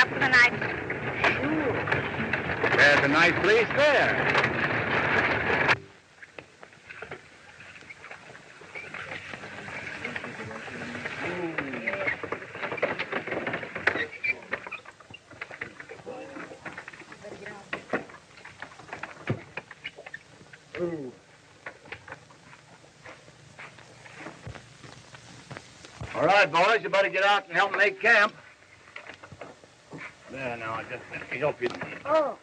up for the night? Sure. There's a nice place there. All right, boys, you better get out and help make camp. There, now, just let me help you. Oh.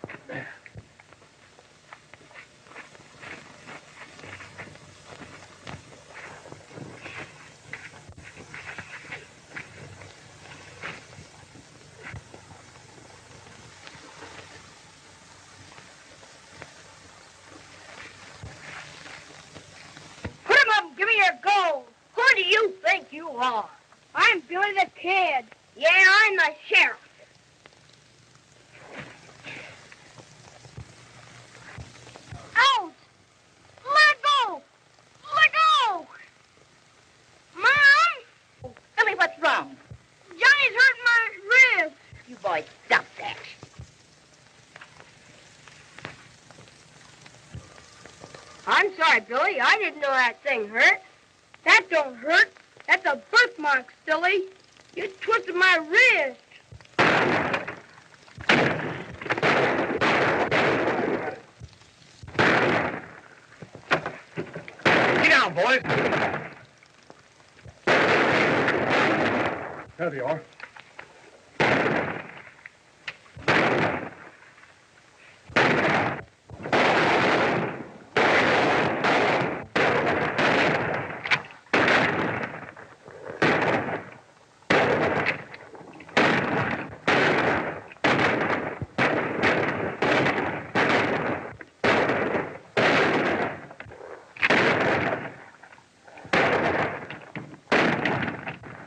Put 'em up and give me your gold. Who do you think you are? I'm Billy the Kid. Yeah, I'm the sheriff. Out! Let go! Let go! Mom! Tell me what's wrong. Johnny's hurting my ribs. You boys, stop that. I'm sorry, Billy. I didn't know that thing hurt. That don't hurt. That's a birthmark, silly. You twisted my wrist. Get down, boys. There you are.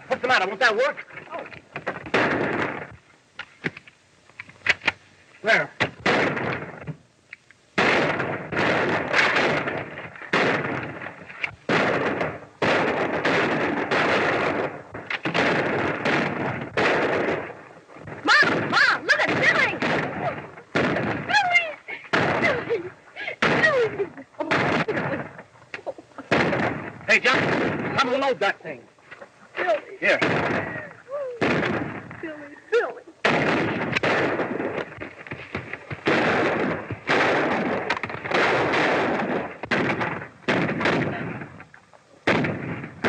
What's the matter? Won't that work? Oh. There. Mom, look at Billy. Billy. Hey, John, come and load that thing. Billy. Here. Billy.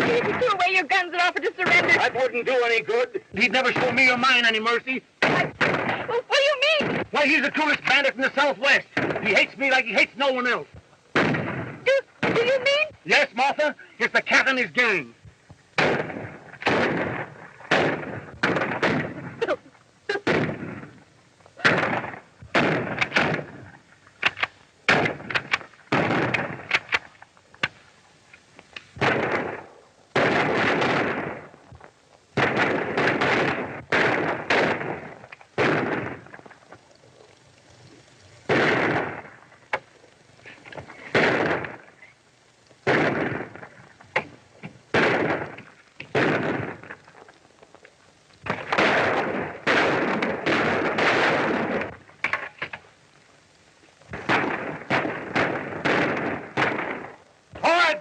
You threw away your guns and offered to surrender. That wouldn't do any good. He'd never show me or mine any mercy. What do you mean? Why, he's the coolest bandit in the Southwest. He hates me like he hates no one else. Do you mean? Yes, Martha, it's the cat and his gang.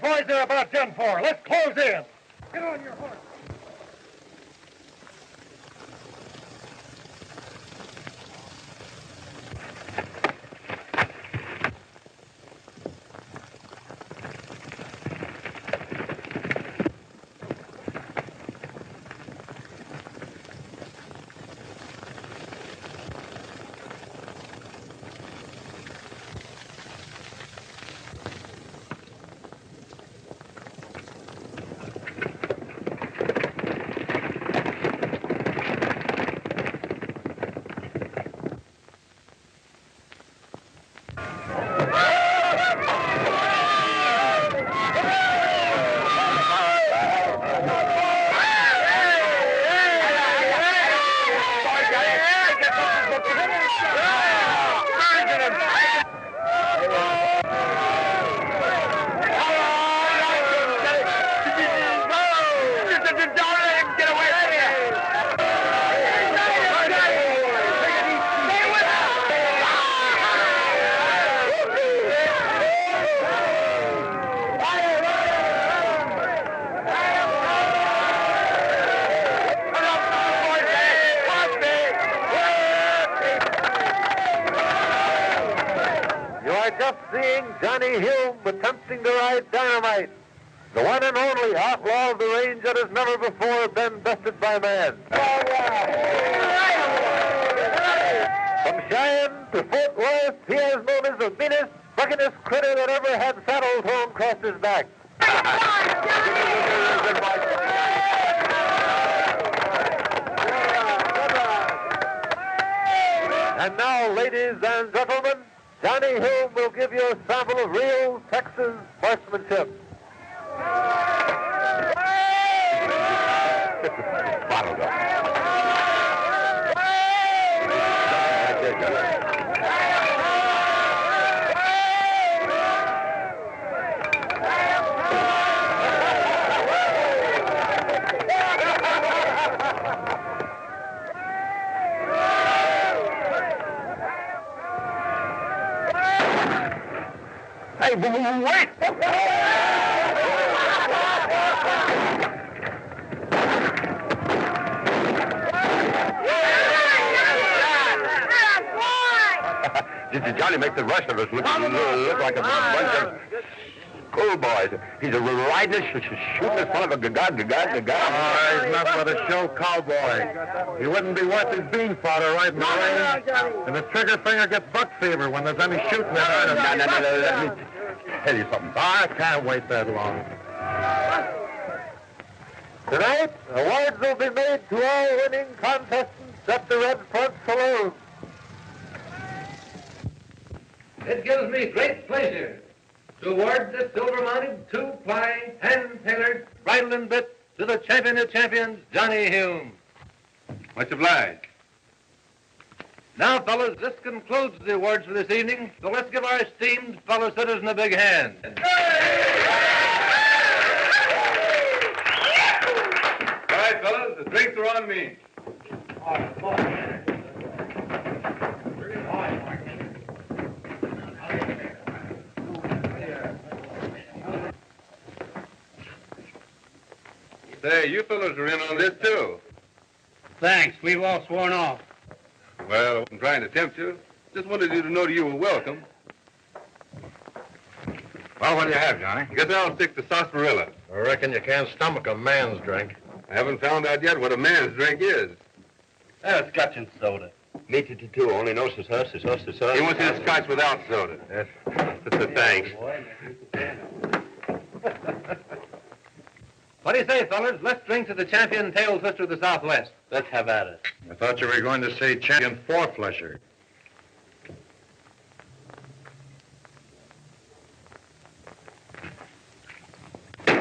Boys, they're about done for. Let's close in. Get on your horse. Johnny Hume attempting to ride dynamite. The one and only outlaw of the range that has never before been bested by man. From Cheyenne to Fort Worth, he is known as the meanest, buckinest critter that ever had saddle thrown across his back. And now, ladies and gentlemen, Johnny Hume will give you a sample of real Texas horsemanship. Bottled up. Hey, wait! Johnny makes the rest of us look like a bunch of schoolboys. He's a riding us, shooting us full of a god. He's nothing but a show cowboy. He wouldn't be worth his bean fodder riding the range. And the trigger finger gets buck fever when there's any shooting in it. Let me tell you something. I can't wait that long. Tonight, awards will be made to all winning contestants at the Red Front Saloon. It gives me great pleasure to award this silver-mounted, two-ply, hand-tailored bridle and bit to the champion of champions, Johnny Hume. Much obliged. Now, fellas, this concludes the awards for this evening, so let's give our esteemed fellow citizen a big hand. All right, fellas, the drinks are on me. Say, you fellows are in on this, too. Thanks. We've all sworn off. Well, I wasn't trying to tempt you. Just wanted you to know you were welcome. Well, what do you have, Johnny? Guess I'll stick to sarsaparilla. I reckon you can't stomach a man's drink. I haven't found out yet what a man's drink is. Scotch and soda. Me too. Only no sauce. He wants his scotch without soda. Yes. Thanks. What do you say, fellas? Let's drink to the champion tail twister of the Southwest. Let's have at it. I thought you were going to say champion four-flesher.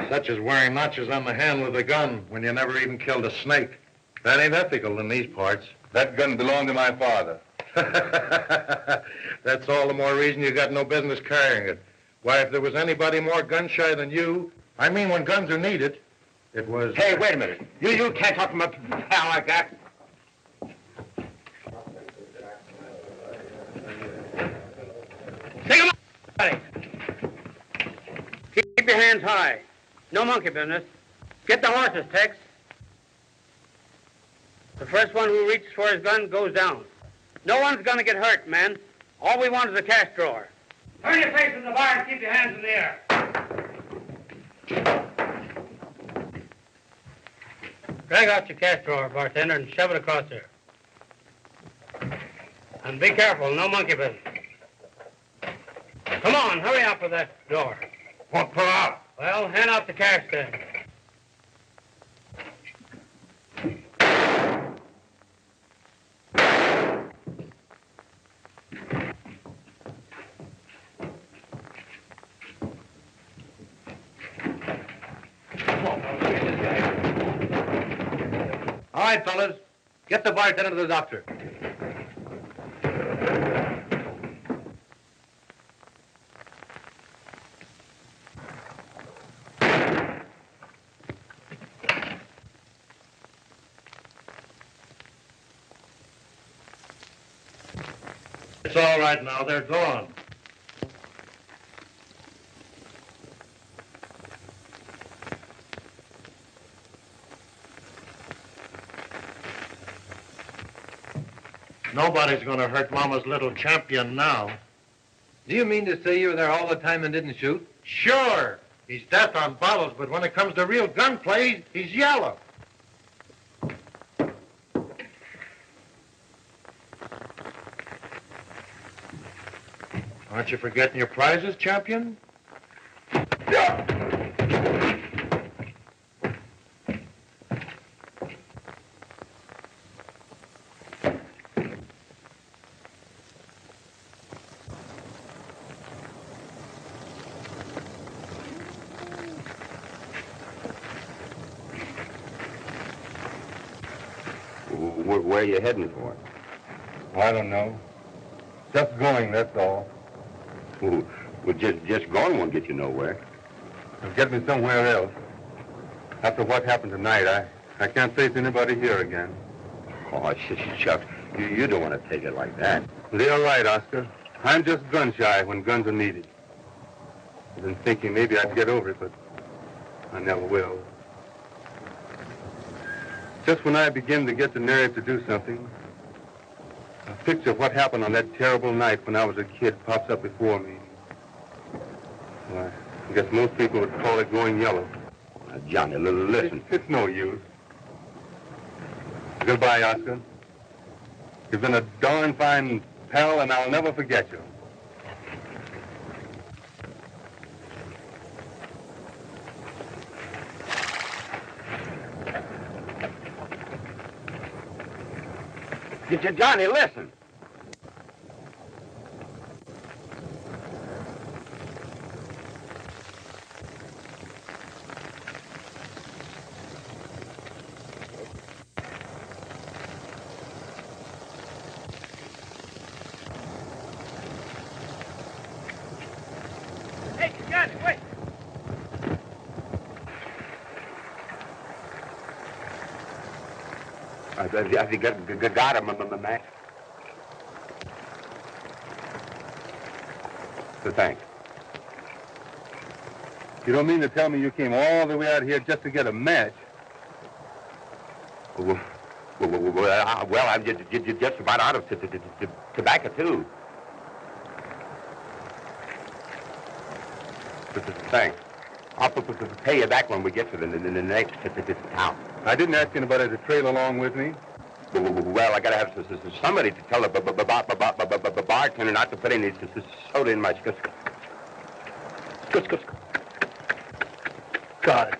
Such as wearing notches on the handle of the gun when you never even killed a snake. That ain't ethical in these parts. That gun belonged to my father. That's all the more reason you got no business carrying it. Why, if there was anybody more gun-shy than you, I mean when guns are needed, it was... Hey, wait a minute. You can't talk to my pal like that. Take him up! Keep your hands high. No monkey business. Get the horses, Tex. The first one who reaches for his gun goes down. No one's gonna get hurt, men. All we want is a cash drawer. Turn your face in the bar and keep your hands in the air. Drag out your cash drawer, bartender, and shove it across there. And be careful, no monkey business. Come on, hurry up with that door. Won't pull out. Well, hand out the cash then. All right, fellas. Get the bartender to the doctor. It's all right now. They're gone. Nobody's going to hurt Mama's little champion now. Do you mean to say you were there all the time and didn't shoot? Sure. He's death on bottles, but when it comes to real gunplay, he's yellow. Aren't you forgetting your prizes, champion? Where are you heading for? I don't know. Just going, that's all. Well, just going won't get you nowhere. It'll get me somewhere else. After what happened tonight, I can't face anybody here again. Oh, Chuck, you don't want to take it like that. They're right, Oscar. I'm just gun-shy when guns are needed. I've been thinking maybe I'd get over it, but I never will. Just when I begin to get the nerve to do something, a picture of what happened on that terrible night when I was a kid pops up before me. Well, I guess most people would call it going yellow. Johnny, listen. It's no use. Goodbye, Oscar. You've been a darn fine pal, and I'll never forget you. Johnny, listen. Hey, Johnny, wait. Have you got him, Mack? So thanks. You don't mean to tell me you came all the way out here just to get a match? Well, I'm just about out of tobacco, too. Thanks. I'll pay you back when we get to the next town. I didn't ask anybody to trail along with me. Well, I gotta have somebody to tell the bartender not to put any soda in my Scotch.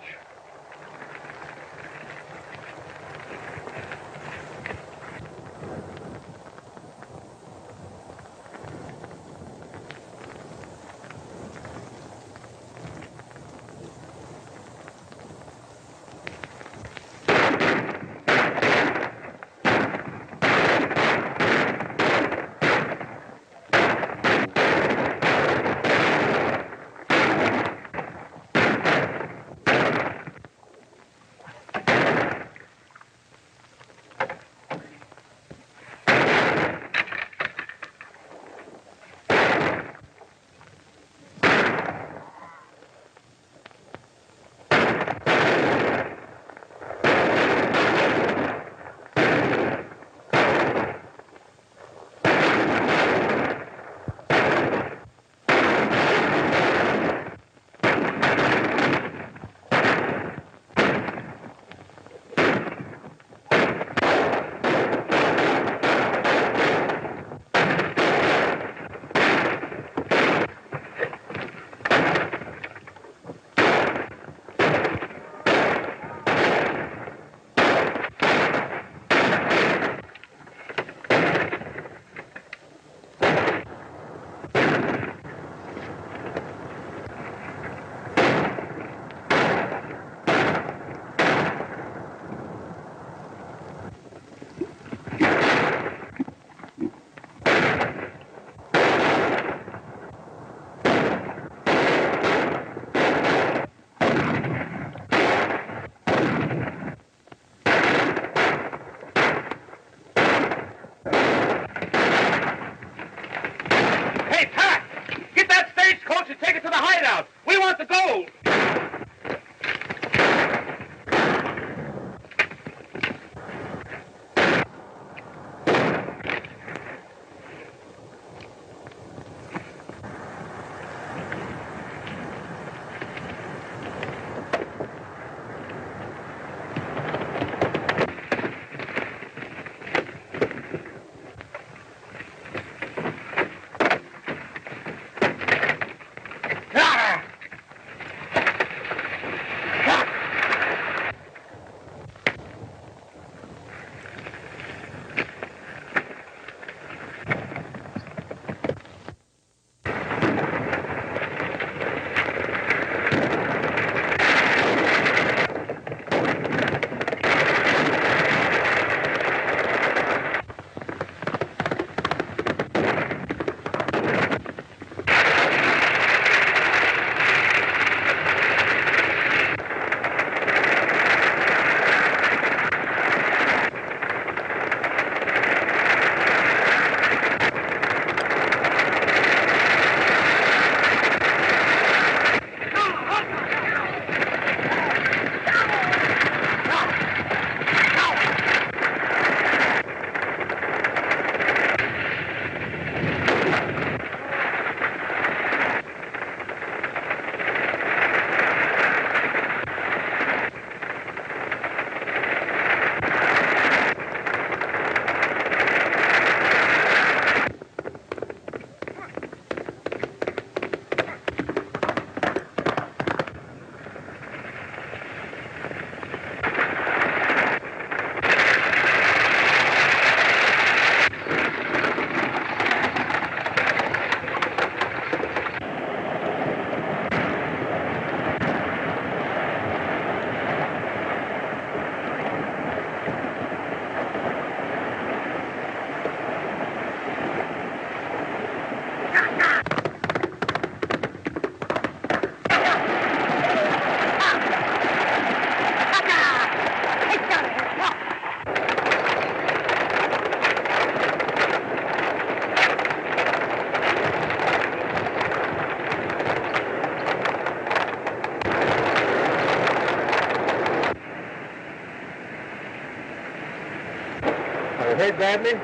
hurt badly?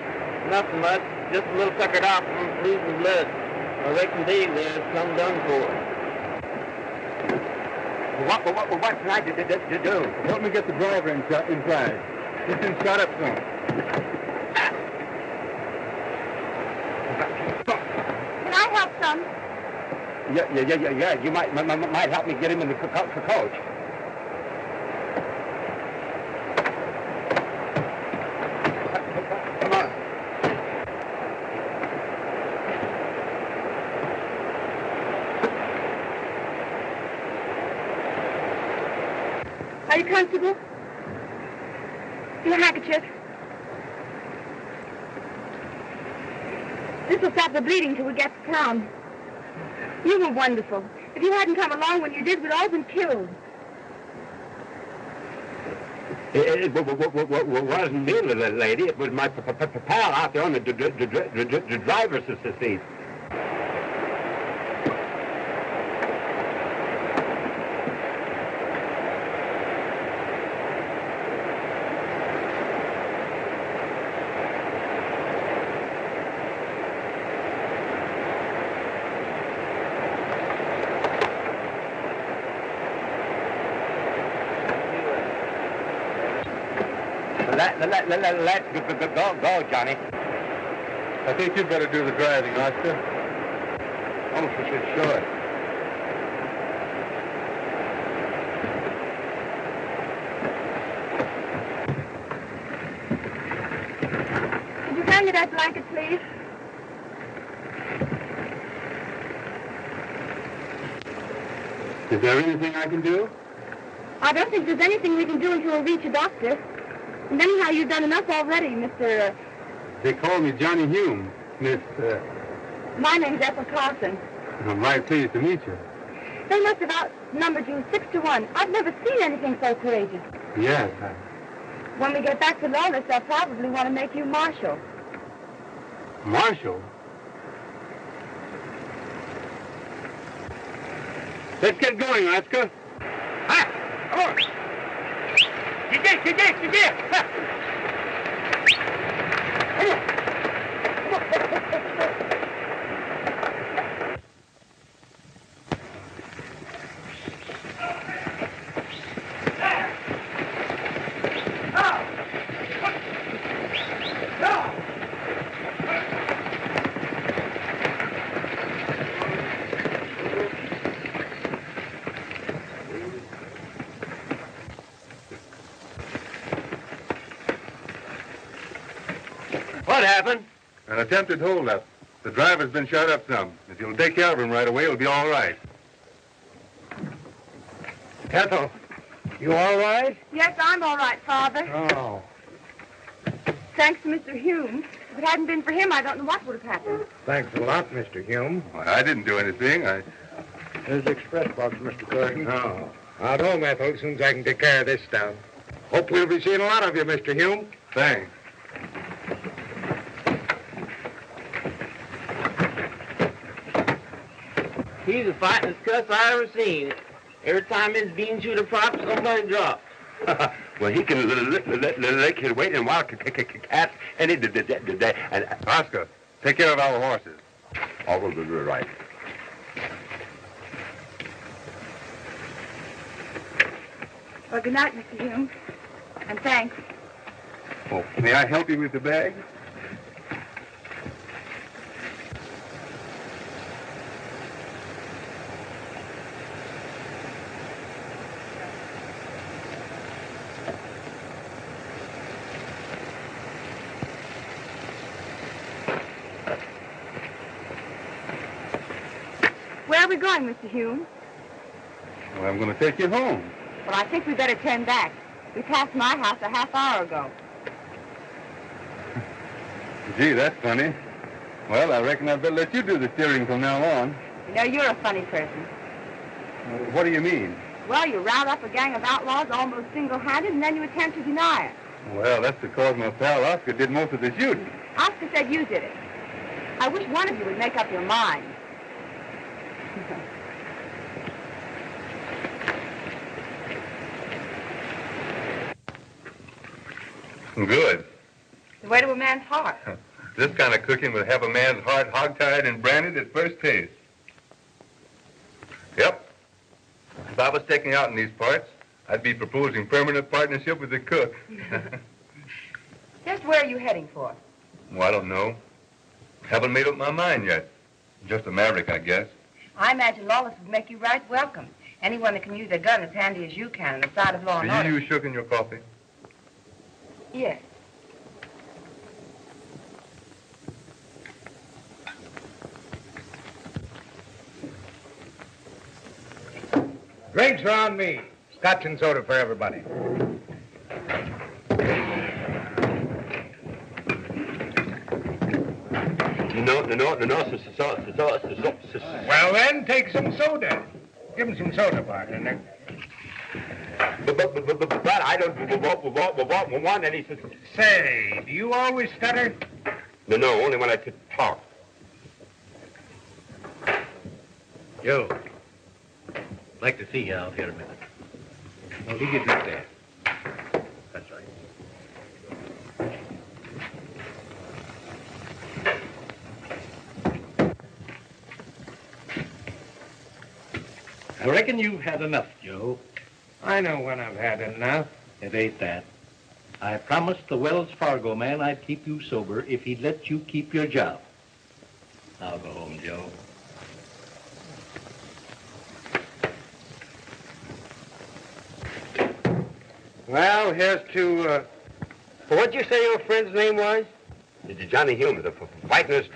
Nothing much. Just a little tuckered off from losing blood. I reckon Dave there's some done for. What can I do? Help me get the driver inside. He's been shot up some. Can I help some? Yeah. You might help me get him in the coach. Come on. Are you comfortable? Your handkerchief. This will stop the bleeding till we get to town. You were wonderful. If you hadn't come along when you did, we'd all been killed. It wasn't me, little lady. It was my pal out there on the driver's seat. Let's go, Johnny. I think you'd better do the driving, Oscar. Oh, sure. Could you hand me that blanket, please? Is there anything I can do? I don't think there's anything we can do until we reach a doctor. And anyhow, you've done enough already, Mr. They call me Johnny Hume, Miss... My name's Ethel Carson. I'm right pleased to meet you. They must have outnumbered you 6-1. I've never seen anything so courageous. Yes. When we get back to Lawless, they'll probably want to make you marshal. Marshal? Let's get going, Oscar. Hi, come on. Get. What happened? An attempted holdup. The driver's been shot up some. If you'll take care of him right away, it'll be all right. Ethel, you all right? Yes, I'm all right, Father. Oh. Thanks to Mr. Hume. If it hadn't been for him, I don't know what would have happened. Thanks a lot, Mr. Hume. Well, I didn't do anything. There's the express box, Mr. Gordon. No. I'll go home, Ethel, as soon as I can take care of this stuff. Hope we'll be seeing a lot of you, Mr. Hume. Thanks. He's the fightingest cuss I ever seen. Every time his bean shooter pops, somebody drops. Well, he can lick his weight in wild cats any day. And Oscar, take care of our horses. all will be right. Well, good night, Mr. Hume. And thanks. Oh, may I help you with the bag? Where are we going, Mr. Hume? Well, I'm going to take you home. Well, I think we better turn back. We passed my house a half hour ago. Gee, that's funny. Well, I reckon I'd better let you do the steering from now on. You know, you're a funny person. What do you mean? Well, you round up a gang of outlaws almost single-handed, and then you attempt to deny it. Well, that's because my pal Oscar did most of the shooting. Oscar said you did it. I wish one of you would make up your mind. Good. The way to a man's heart. This kind of cooking would have a man's heart hog-tied and branded at first taste. Yep. If I was taking out in these parts, I'd be proposing permanent partnership with the cook. Just where are you heading for? Well, I don't know. Haven't made up my mind yet. Just a maverick, I guess. I imagine Lawless would make you right welcome. Anyone that can use a gun as handy as you can on the side of law and order. Do you use sugar in your coffee? Yes. Drinks are on me. Scotch and soda for everybody. Well, then, take some soda. Give him some soda, partner. But I don't want any... Say, do you always stutter? No, only when I talk. Joe, I'd like to see you out here a minute. Well, he gets up there. That's right. I reckon you've had enough, Joe. I know when I've had enough. It ain't that. I promised the Wells Fargo man I'd keep you sober if he'd let you keep your job. Now go home, Joe. Well, here's to, what'd you say your friend's name was? Johnny Hume, the fightingest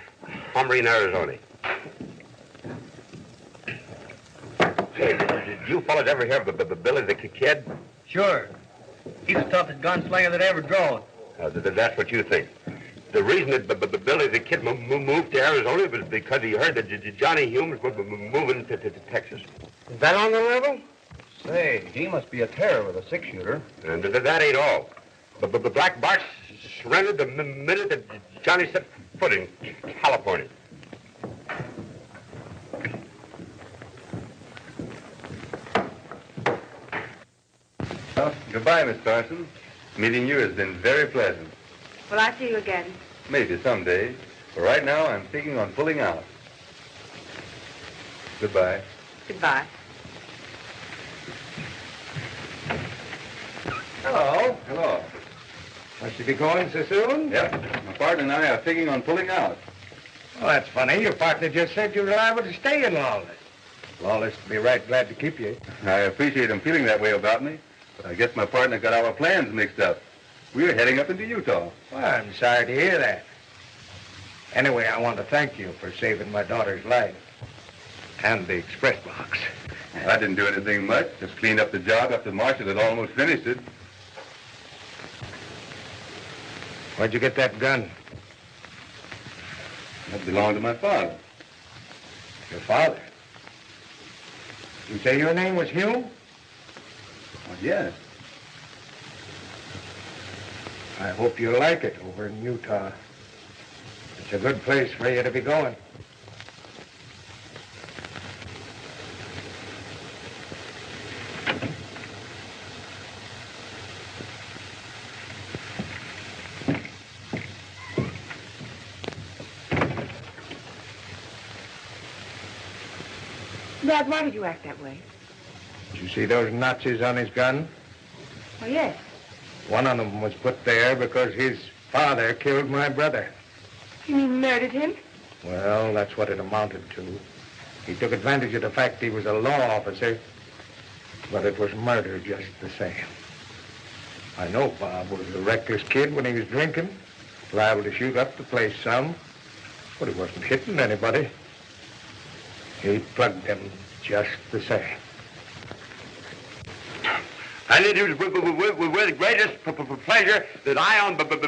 hombre in Arizona. Say, did you fellas ever hear of Billy the Kid? Sure. He's the toughest gunslinger that ever drove. That's what you think. The reason that Billy the Kid moved to Arizona was because he heard that Johnny Hume was moving to Texas. Is that on the level? Say, he must be a terror with a six-shooter. And that ain't all. But Black Bart surrendered the minute that Johnny set foot in California. Well, goodbye, Miss Carson. Meeting you has been very pleasant. Will I see you again? Maybe someday. But right now, I'm thinking on pulling out. Goodbye. Goodbye. Hello. Hello. Must you be going so soon? Yep. My partner and I are thinking on pulling out. Well, that's funny. Your partner just said you were liable to stay in Lawless. Lawless will be right glad to keep you. I appreciate him feeling that way about me, but I guess my partner got our plans mixed up. We're heading up into Utah. Well, I'm sorry to hear that. Anyway, I want to thank you for saving my daughter's life. And the express box. I didn't do anything much. Just cleaned up the job after Marshall had almost finished it. Where'd you get that gun? That belonged to my father. Your father? You say your name was Hume? Oh, yes. I hope you like it over in Utah. It's a good place for you to be going. Dad, why did you act that way? Did you see those notches on his gun? Oh, yes. One of them was put there because his father killed my brother. You mean murdered him? Well, that's what it amounted to. He took advantage of the fact he was a law officer, but it was murder just the same. I know Bob was a reckless kid when he was drinking, liable to shoot up the place some, but he wasn't hitting anybody. He plugged them just the same. And it is with greatest pleasure that I, on behalf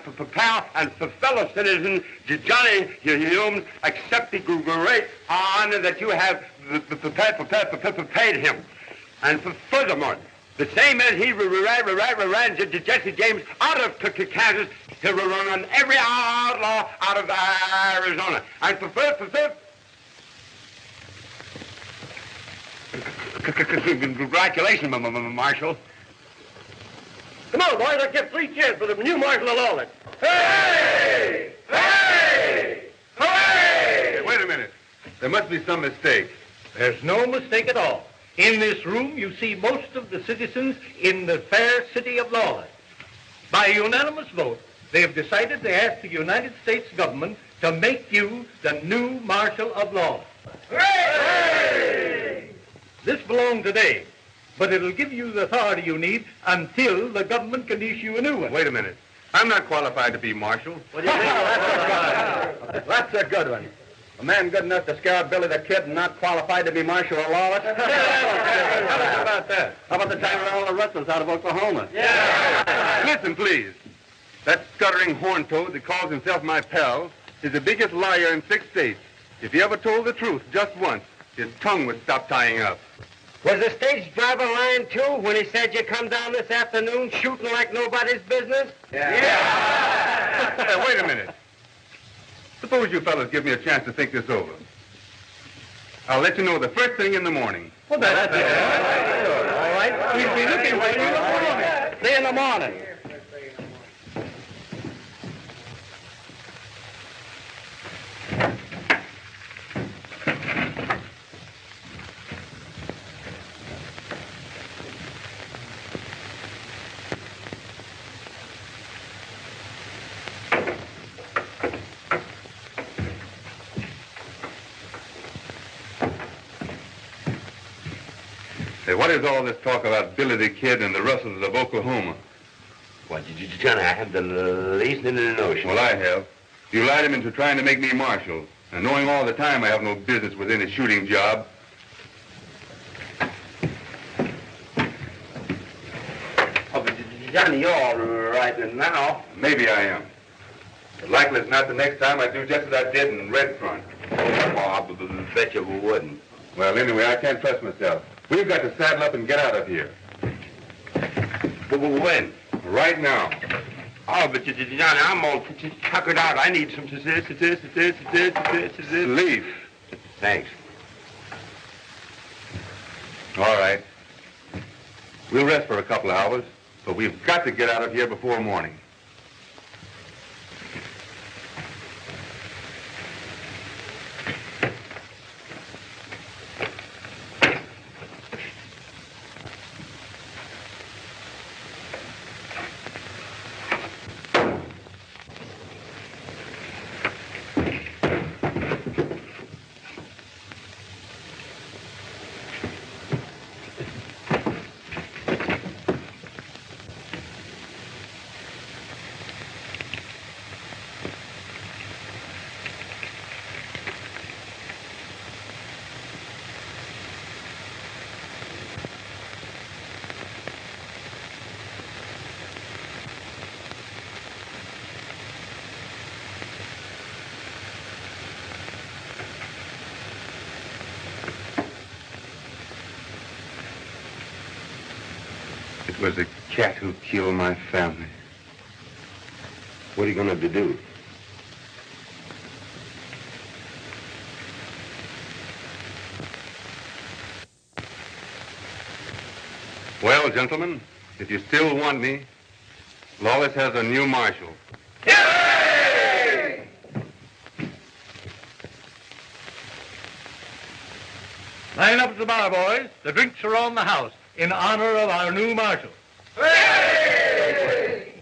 of my pal and fellow citizen Johnny Hume, accept the great honor that you have paid him. And furthermore, the same as he ran Jesse James out of Kansas, he'll run every outlaw out of Arizona. And congratulations, Marshal. Come on, boys. Let's give 3 cheers for the new Marshal of Lawless. Hey! Hey! Hooray! Hey, wait a minute. There must be some mistake. There's no mistake at all. In this room, you see most of the citizens in the fair city of Lawless. By unanimous vote, they have decided to ask the United States government to make you the new Marshal of Lawless. Hooray! This belongs today, but it'll give you the authority you need until the government can issue a new one. Wait a minute. I'm not qualified to be marshal. What do you think? That's a good one. A man good enough to scare out Billy the Kid and not qualified to be Marshal of Lawless? How about that? How about the time when all the rustlers out of Oklahoma? Listen, please. That stuttering horn-toad that calls himself my pal is the biggest liar in 6 states. If he ever told the truth just once, his tongue would stop tying up. Was the stage driver lying, too, when he said you come down this afternoon shooting like nobody's business? Hey, wait a minute. Suppose you fellas give me a chance to think this over. I'll let you know the first thing in the morning. Well, that's it. All right. We'll be looking for you. See you in the morning. Say, what is all this talk about Billy the Kid and the rustlers of Oklahoma? What, Johnny, I have the least notion. Well, I have. You lied him into trying to make me marshal, and knowing all the time I have no business with any shooting job. Oh, but Johnny, you're all right now. Maybe I am. But likely it's not the next time I do just as I did in Red Front. Oh, I bet you wouldn't. Well, anyway, I can't trust myself. We've got to saddle up and get out of here. But when? Right now. Oh, but Johnny, I'm all tuckered out. I need some Leaf. Thanks. All right. We'll rest for a couple of hours, but we've got to get out of here before morning. It was a cat who killed my family. What are you going to do? Well, gentlemen, if you still want me, Lawless has a new marshal. Yay! Line up at the bar, boys. The drinks are on the house in honor of our new marshal. Hooray!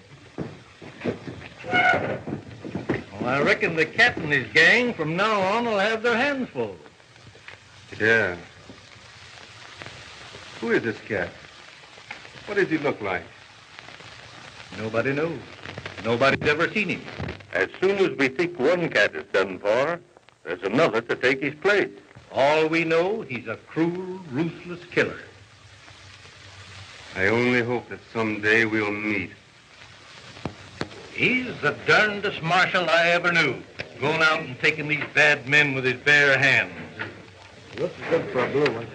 Well, I reckon the cat and his gang from now on will have their hands full. Yeah. Who is this cat? What does he look like? Nobody knows. Nobody's ever seen him. As soon as we think one cat is done for, there's another to take his place. All we know, he's a cruel, ruthless killer. I only hope that someday we'll meet. He's the darndest marshal I ever knew, going out and taking these bad men with his bare hands. Looks good for a blue one.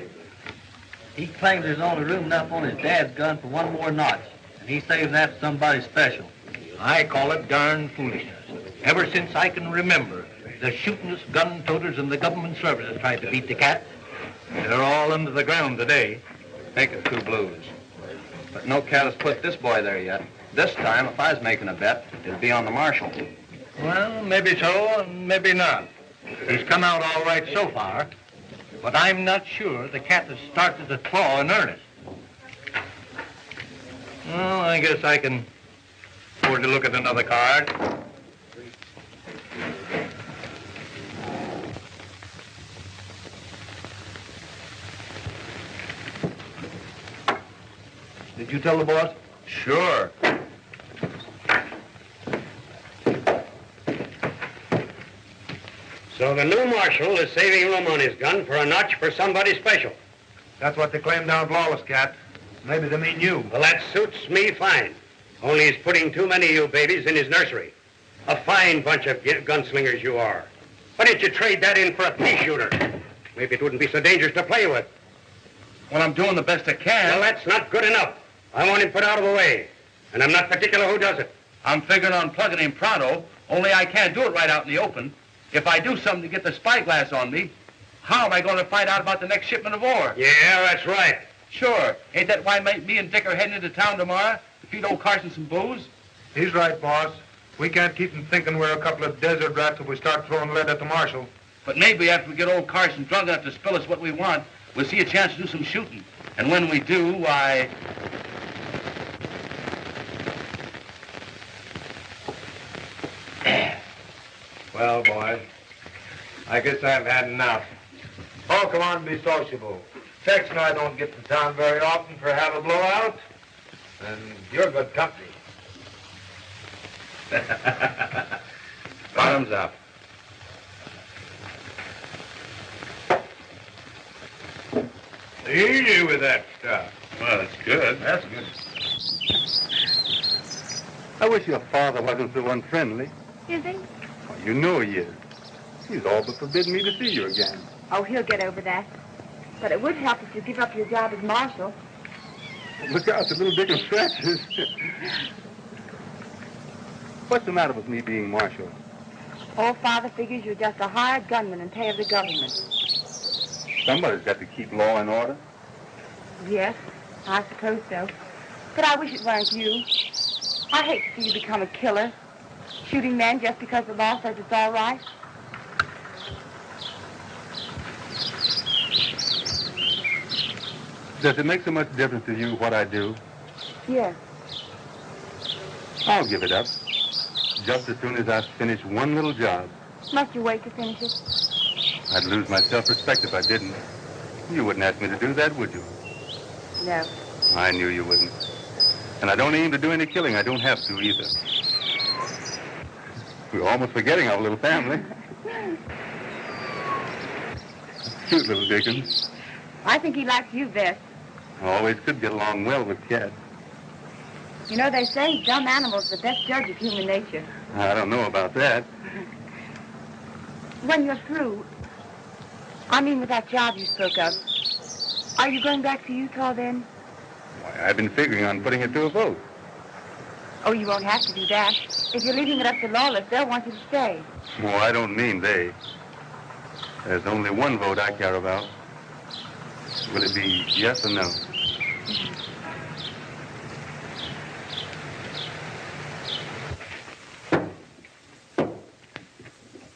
He claims there's only room enough on his dad's gun for one more notch, and he saves that for somebody special. I call it darn foolishness. Ever since I can remember, the shootingest gun-toters in the government service have tried to beat the cat. They're all under the ground today. Take it 2 blues. But no cat has put this boy there yet. This time, if I was making a bet, it'd be on the marshal. Well, maybe so, and maybe not. He's come out all right so far, but I'm not sure the cat has started to claw in earnest. Well, I guess I can afford to look at another card. Did you tell the boss? Sure. So the new marshal is saving room on his gun for a notch for somebody special. That's what they claim down at Lawless, Cat. Maybe they mean you. Well, that suits me fine. Only he's putting too many of you babies in his nursery. A fine bunch of gunslingers you are. Why didn't you trade that in for a pea shooter? Maybe it wouldn't be so dangerous to play with. Well, I'm doing the best I can. Well, that's not good enough. I want him put out of the way. And I'm not particular who does it. I'm figuring on plugging him pronto, only I can't do it right out in the open. If I do something to get the spyglass on me, how am I going to find out about the next shipment of ore? Yeah, that's right. Sure. Ain't that why me and Dick are heading into town tomorrow to feed old Carson some booze? He's right, boss. We can't keep him thinking we're a couple of desert rats if we start throwing lead at the marshal. But maybe after we get old Carson drunk enough to spill us what we want, we'll see a chance to do some shooting. And when we do, why... Well, boys, I guess I've had enough. Oh, come on and be sociable. Tex and I don't get to town very often for have a blowout, and you're good company. Bottoms up. Easy with that stuff. Well, that's good. That's good. I wish your father wasn't so unfriendly. Is he? Oh, you know he is. He's all but forbidden me to see you again. Oh, he'll get over that. But it would help if you give up your job as marshal. Look out, the little dick of scratches. What's the matter with me being marshal? Old father figures you're just a hired gunman in pay of the government. Somebody's got to keep law and order. Yes, I suppose so. But I wish it weren't you. I hate to see you become a killer, shooting men just because the law says it's all right. Does it make so much difference to you what I do? Yes. I'll give it up. Just as soon as I finish one little job. Must you wait to finish it? I'd lose my self-respect if I didn't. You wouldn't ask me to do that, would you? No. I knew you wouldn't. And I don't aim to do any killing. I don't have to either. We're almost forgetting our little family. Cute little Dickens. I think he likes you best. Always could get along well with Cat. You know, they say dumb animals are the best judge of human nature. I don't know about that. When you're through, I mean with that job you spoke of, are you going back to Utah then? Why, I've been figuring on putting it to a vote. Oh, you won't have to do that. If you're leaving it up to Lawless, they'll want you to stay. Oh, I don't mean they. There's only one vote I care about. Will it be yes or no?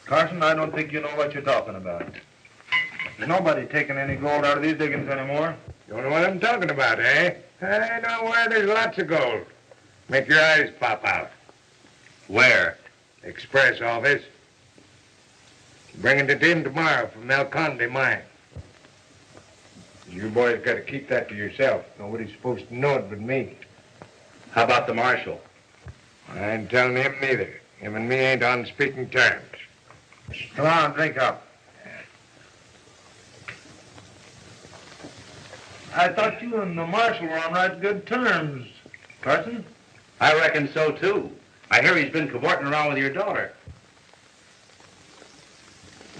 Carson, I don't think you know what you're talking about. There's nobody taking any gold out of these diggings anymore. You know what I'm talking about, eh? I know where there's lots of gold. Make your eyes pop out. Where? Express office. Bringing it in tomorrow from Melconde mine. You boys got to keep that to yourself. Nobody's supposed to know it but me. How about the marshal? I ain't telling him neither. Him and me ain't on speaking terms. Come on, drink up. I thought you and the marshal were on right good terms, Carson. I reckon so, too. I hear he's been cavorting around with your daughter.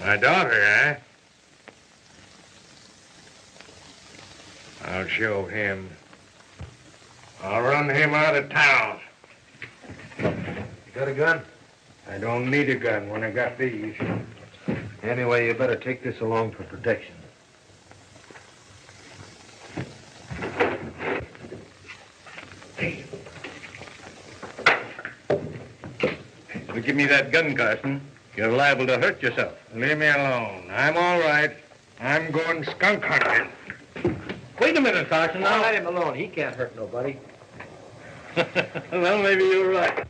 My daughter, eh? I'll show him. I'll run him out of town. You got a gun? I don't need a gun when I got these. Anyway, you better take this along for protection. Well, give me that gun, Carson. You're liable to hurt yourself. Leave me alone. I'm all right. I'm going skunk hunting. Wait a minute, Carson. Now let him alone. He can't hurt nobody. Well, maybe you're right.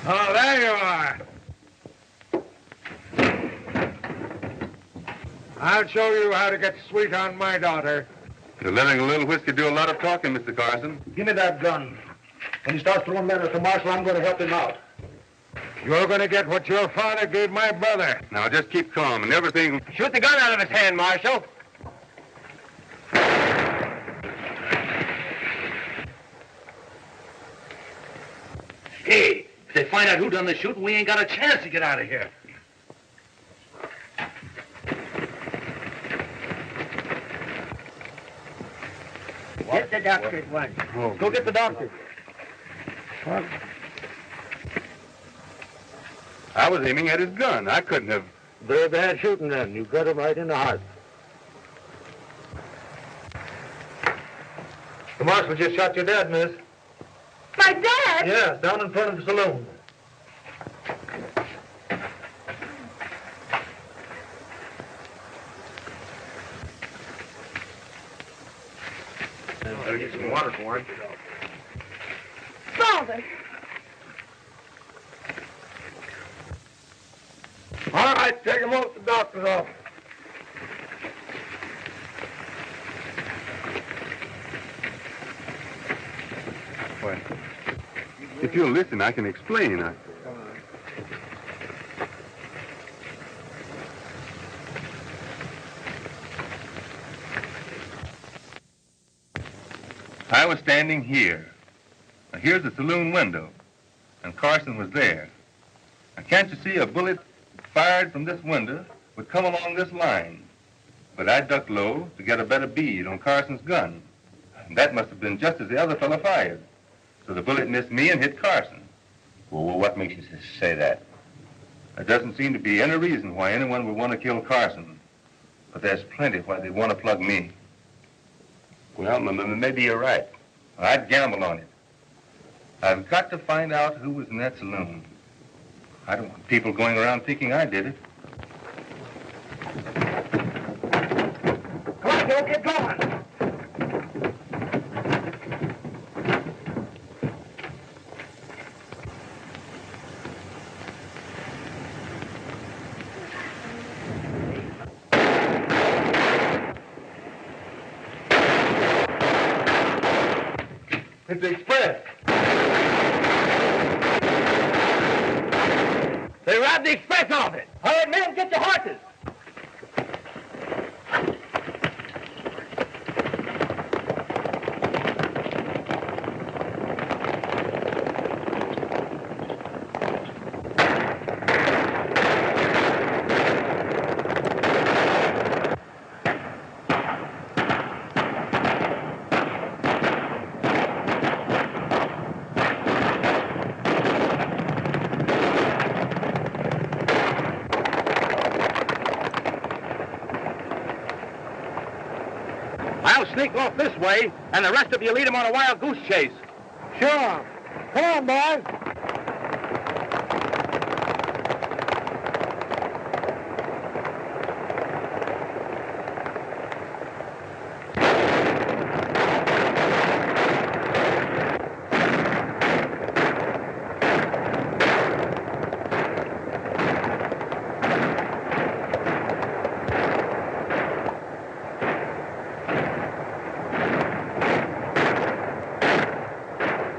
Oh, there you are. I'll show you how to get sweet on my daughter. You're letting a little whiskey do a lot of talking, Mr. Carson. Give me that gun. When he starts throwing men at the marshal, I'm going to help him out. You're going to get what your father gave my brother. Now, just keep calm and everything... Shoot the gun out of his hand, Marshal. Hey, if they find out who done the shooting, we ain't got a chance to get out of here. Get the doctor at once. Go get the doctor. What? I was aiming at his gun. I couldn't have... Very bad shooting then. You got him right in the heart. The marshal just shot your dad, miss. My dad? Yes, down in front of the saloon. Better get some water for him. Father. All right, take him off to the doctor's office. Well, if you'll listen, I can explain. I was standing here. Now, here's the saloon window, and Carson was there. Now, can't you see a bullet fired from this window would come along this line? But I ducked low to get a better bead on Carson's gun. And that must have been just as the other fellow fired. So the bullet missed me and hit Carson. Well, what makes you say that? There doesn't seem to be any reason why anyone would want to kill Carson. But there's plenty why they'd want to plug me. Well, maybe you're right. I'd gamble on it. I've got to find out who was in that saloon. I don't want people going around thinking I did it. Come on, Joe, get going. It's the express. They robbed the express off it. All right, men, get your horses. I'll sneak off this way, and the rest of you lead him on a wild goose chase. Sure. Come on, boys.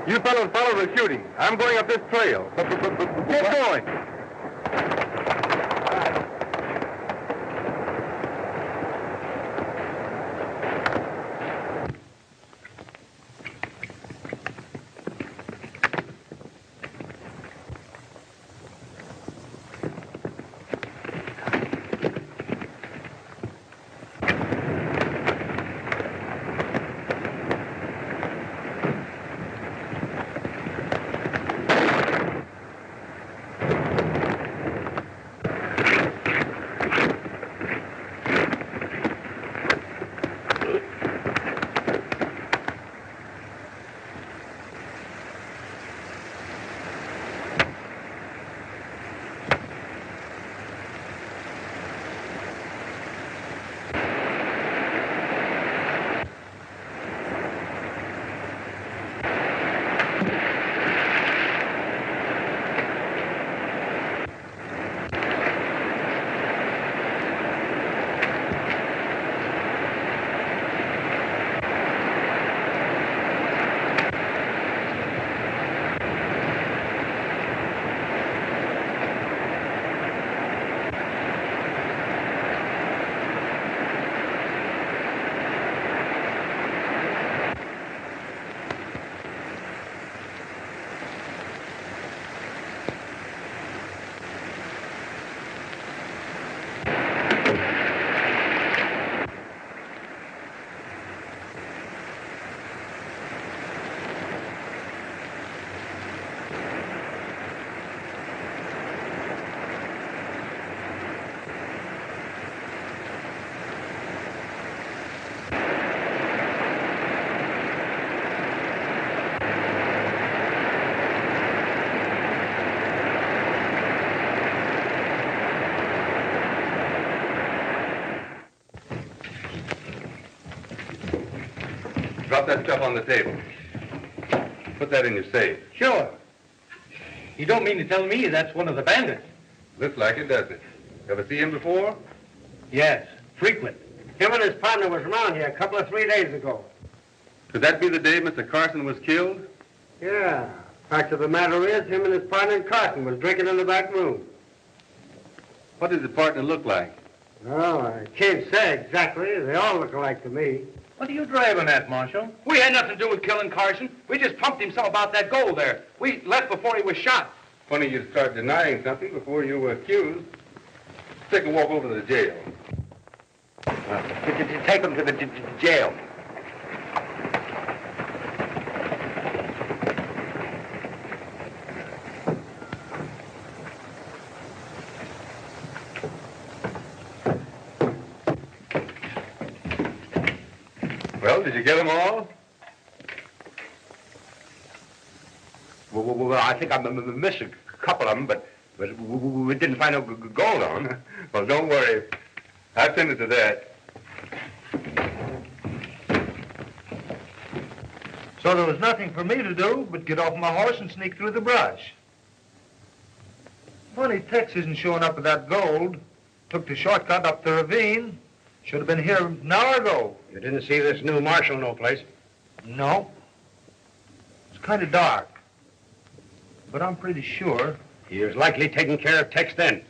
You fellows follow the shooting. I'm going up this trail. Get going. Drop that stuff on the table. Put that in your safe. Sure. You don't mean to tell me that's one of the bandits? Looks like it, doesn't it? Ever see him before? Yes, frequent. Him and his partner was around here a couple of 3 days ago. Could that be the day Mr. Carson was killed? Yeah. Fact of the matter is, him and his partner Carson was drinking in the back room. What did the partner look like? Oh, I can't say exactly. They all look alike to me. What are you driving at, Marshal? We had nothing to do with killing Carson. We just pumped him some about that gold there. We left before he was shot. Funny you'd start denying something before you were accused. Take a walk over to the jail. Take him to the jail. Well, did you get them all? Well, I think I missed a couple of them, but we didn't find no gold on them. Well, don't worry. I attended to that. So there was nothing for me to do but get off my horse and sneak through the brush. Funny Tex isn't showing up with that gold. Took the shortcut up the ravine. Should have been here an hour ago. You didn't see this new marshal no place? No. It's kind of dark. But I'm pretty sure. He was likely taking care of Tex then.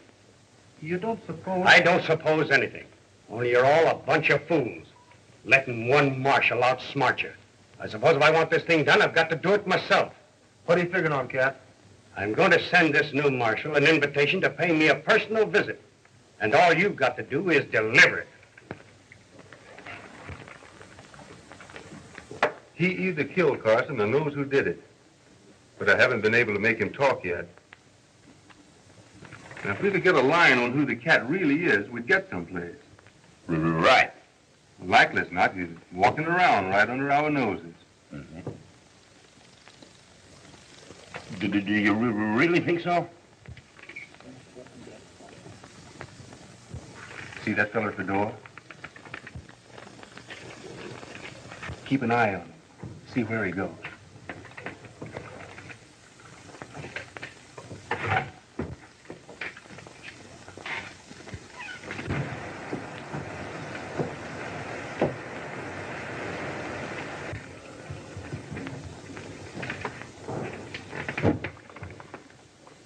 You don't suppose... I don't suppose anything. Only you're all a bunch of fools. Letting one marshal outsmart you. I suppose if I want this thing done, I've got to do it myself. What are you figuring on, Cat? I'm going to send this new marshal an invitation to pay me a personal visit. And all you've got to do is deliver it. He either killed Carson or knows who did it. But I haven't been able to make him talk yet. Now, if we could get a line on who the cat really is, we'd get someplace. Right. Likely as not, he's walking around right under our noses. Mm-hmm. Do you really think so? See that fella at the door? Keep an eye on him. See where he goes.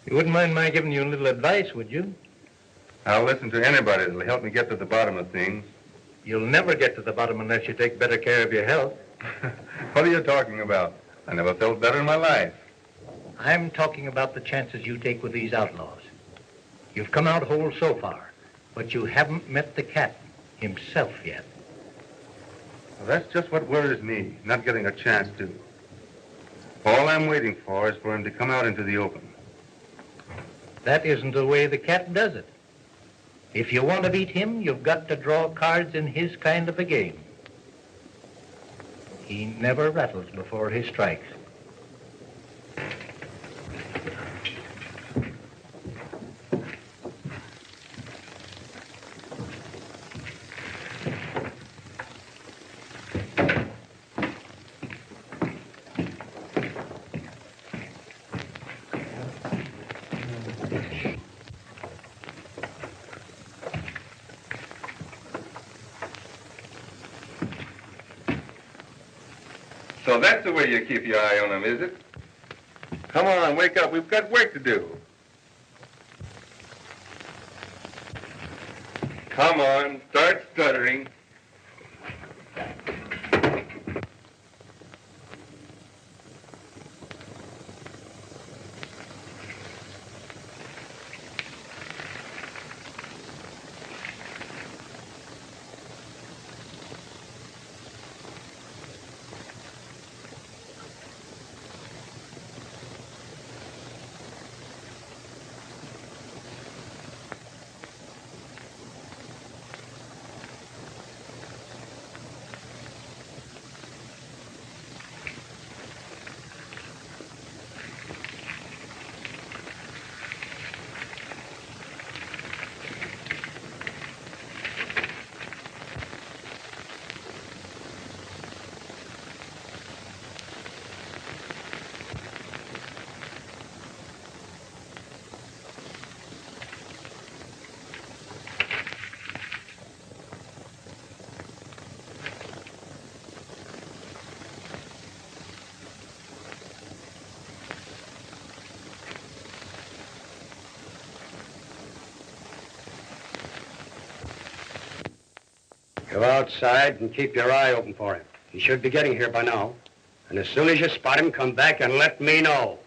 You wouldn't mind my giving you a little advice, would you? I'll listen to anybody that'll help me get to the bottom of things. You'll never get to the bottom unless you take better care of your health. What are you talking about? I never felt better in my life. I'm talking about the chances you take with these outlaws. You've come out whole so far, but you haven't met the cat himself yet. Well, that's just what worries me, not getting a chance to. All I'm waiting for is for him to come out into the open. That isn't the way the cat does it. If you want to beat him, you've got to draw cards in his kind of a game. He never rattles before he strikes. So that's the way you keep your eye on him, is it? Come on, wake up. We've got work to do. Come on, start stuttering. Go outside and keep your eye open for him. He should be getting here by now. And as soon as you spot him, come back and let me know.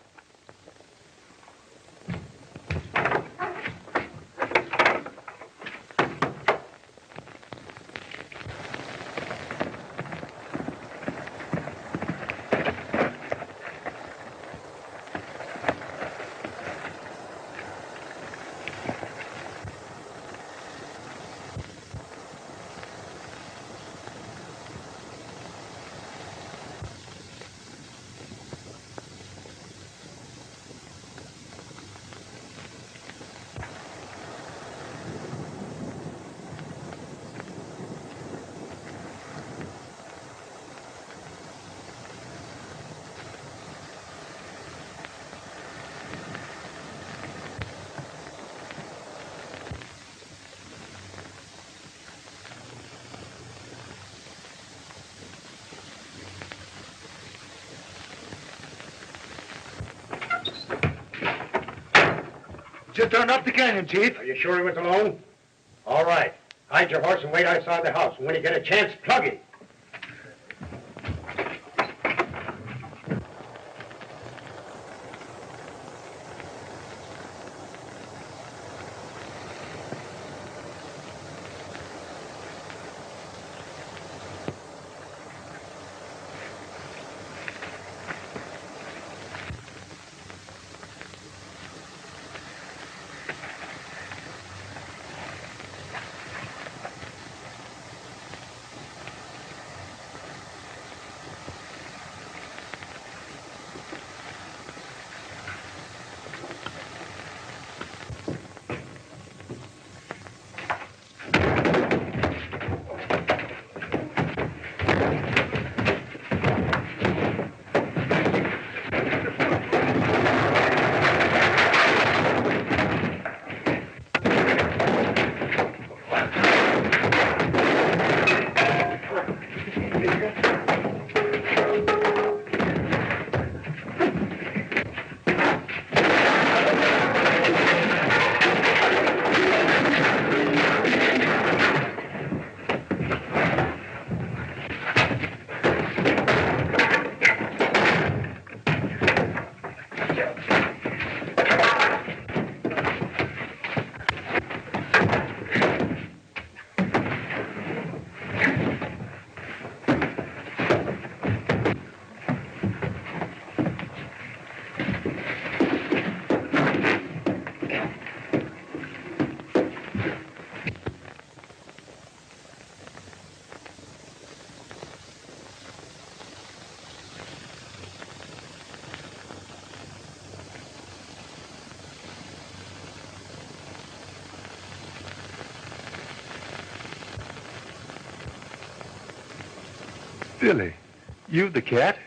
Just turned up the canyon, Chief. Are you sure he was alone? All right. Hide your horse and wait outside the house. And when you get a chance, plug him. Billy, you the cat?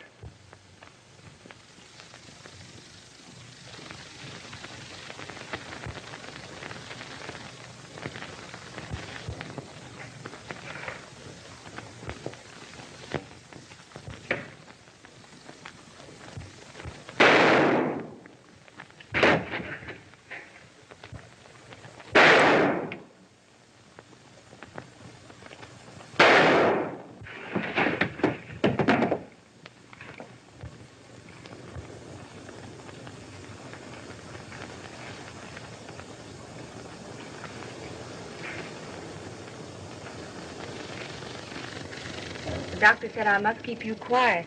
The doctor said I must keep you quiet.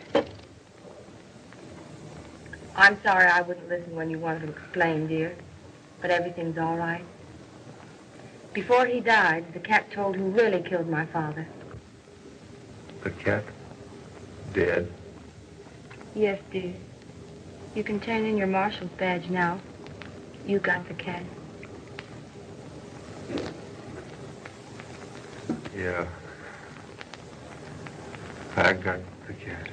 I'm sorry I wouldn't listen when you wanted to explain, dear. But everything's all right. Before he died, the cat told who really killed my father. The cat? Dead? Yes, dear. You can turn in your marshal's badge now. You got the cat. Yeah. I got the cat.